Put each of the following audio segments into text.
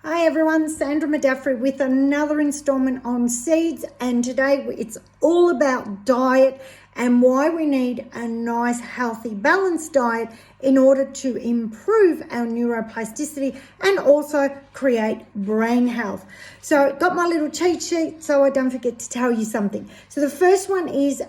Hi everyone, Sandra Madaffrey with another installment on seeds, and today it's all about diet and why we need a nice, healthy, balanced diet in order to improve our neuroplasticity and also create brain health. So got my little cheat sheet so I don't forget to tell you something. So the first one is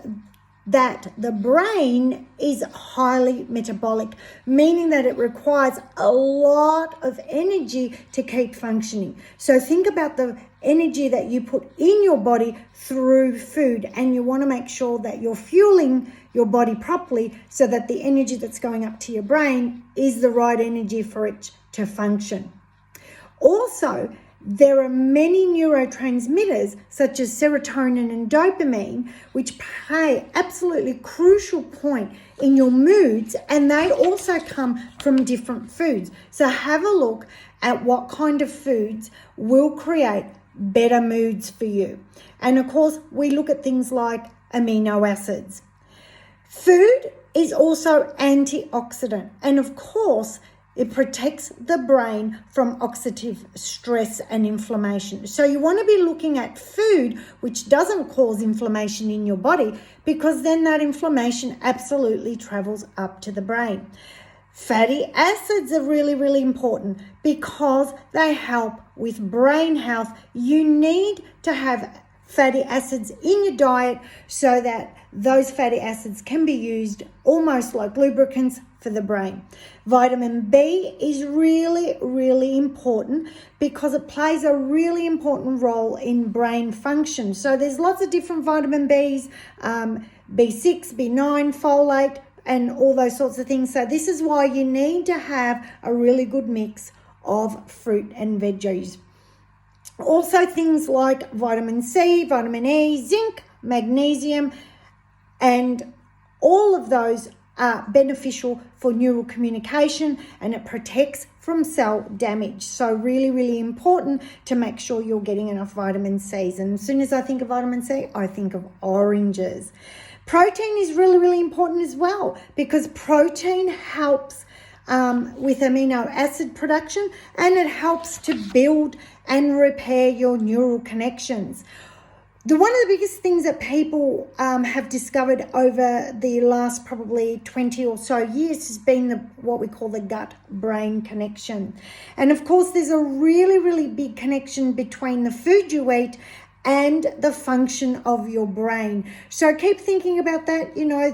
that the brain is highly metabolic, meaning that it requires a lot of energy to keep functioning. So think about the energy that you put in your body through food, and you want to make sure that you're fueling your body properly so that the energy that's going up to your brain is the right energy for it to function. Also, there are many neurotransmitters such as serotonin and dopamine which play absolutely crucial point in your moods, and they also come from different foods. So have a look at what kind of foods will create better moods for you. And of course, we look at things like amino acids. Food is also antioxidant, and of course, it protects the brain from oxidative stress and inflammation. So you want to be looking at food which doesn't cause inflammation in your body, because then that inflammation absolutely travels up to the brain. Fatty acids are really, really important because they help with brain health. You need to have fatty acids in your diet so that those fatty acids can be used almost like lubricants for the brain. Vitamin B is really, really important because it plays a really important role in brain function. So there's lots of different vitamin Bs, B6, B9, folate, and all those sorts of things. So this is why you need to have a really good mix of fruit and veggies. Also things like vitamin C, vitamin E, zinc, magnesium, and all of those are beneficial for neural communication, and it protects from cell damage. So really, really important to make sure you're getting enough vitamin C's. And as soon as I think of vitamin C, I think of oranges. Protein is really, really important as well, because protein helps with amino acid production, and it helps to build and repair your neural connections. One of the biggest things that people have discovered over the last probably 20 or so years has been what we call the gut-brain connection. And of course, there's a really, really big connection between the food you eat and the function of your brain. So keep thinking about that. You know,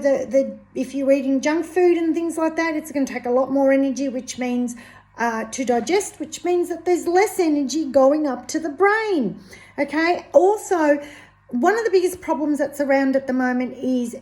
if you're eating junk food and things like that, it's going to take a lot more energy, which means to digest, which means that there's less energy going up to the brain. Okay. Also, one of the biggest problems that's around at the moment is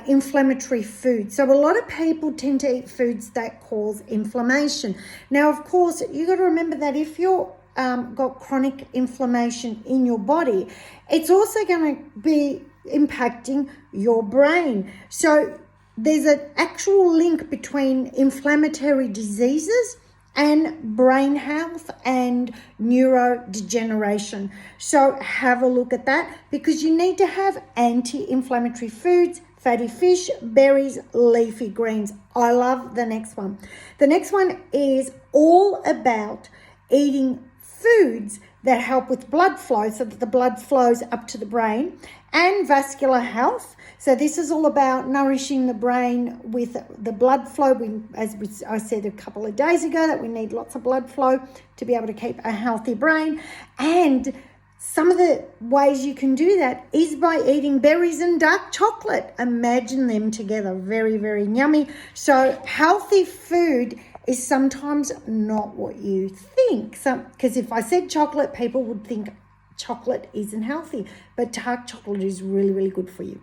inflammatory food. So a lot of people tend to eat foods that cause inflammation. Now, of course, you got to remember that if you're got chronic inflammation in your body, it's also going to be impacting your brain. So there's an actual link between inflammatory diseases and brain health and neurodegeneration. So have a look at that, because you need to have anti-inflammatory foods, fatty fish, berries, leafy greens. I love the next one. The next one is all about eating foods that help with blood flow so that the blood flows up to the brain, and vascular health. So this is all about nourishing the brain with the blood flow. I said a couple of days ago, that we need lots of blood flow to be able to keep a healthy brain. And some of the ways you can do that is by eating berries and dark chocolate. Imagine them together. Very, very yummy. So healthy food is sometimes not what you think. Because if I said chocolate, people would think chocolate isn't healthy, but dark chocolate is really, really good for you.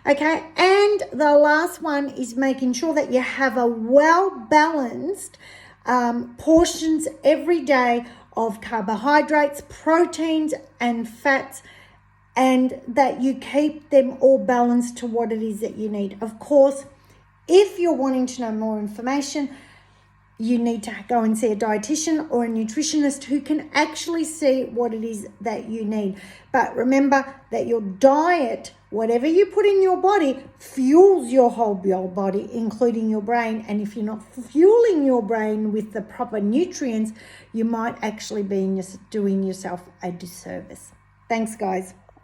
Okay, and the last one is making sure that you have a well-balanced portions every day of carbohydrates, proteins, and fats, and that you keep them all balanced to what it is that you need. Of course, if you're wanting to know more information, you need to go and see a dietitian or a nutritionist who can actually see what it is that you need. But remember that your diet, whatever you put in your body, fuels your whole body, including your brain. And if you're not fueling your brain with the proper nutrients, you might actually be doing yourself a disservice. Thanks, guys.